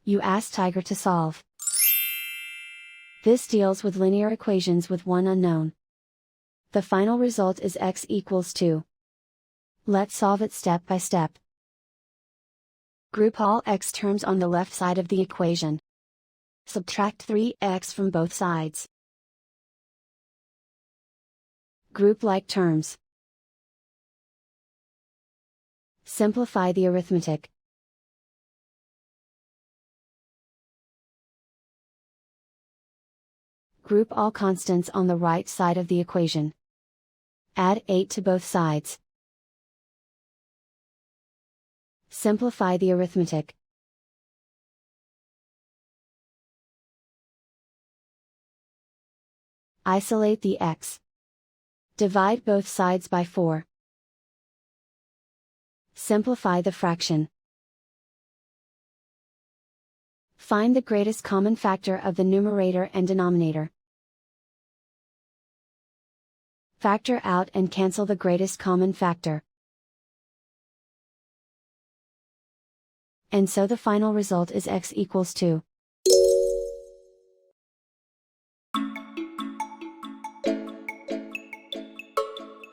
You ask Tiger to solve. This deals with linear equations with one unknown. The final result is x equals 2. Let's solve it step by step. Group all x terms on the left side of the equation. Subtract 3x from both sides. Group like terms. Simplify the arithmetic. Group all constants on the right side of the equation. Add 8 to both sides. Simplify the arithmetic. Isolate the x. Divide both sides by 4. Simplify the fraction. Find the greatest common factor of the numerator and denominator. Factor out and cancel the greatest common factor. And so the final result is x equals 2.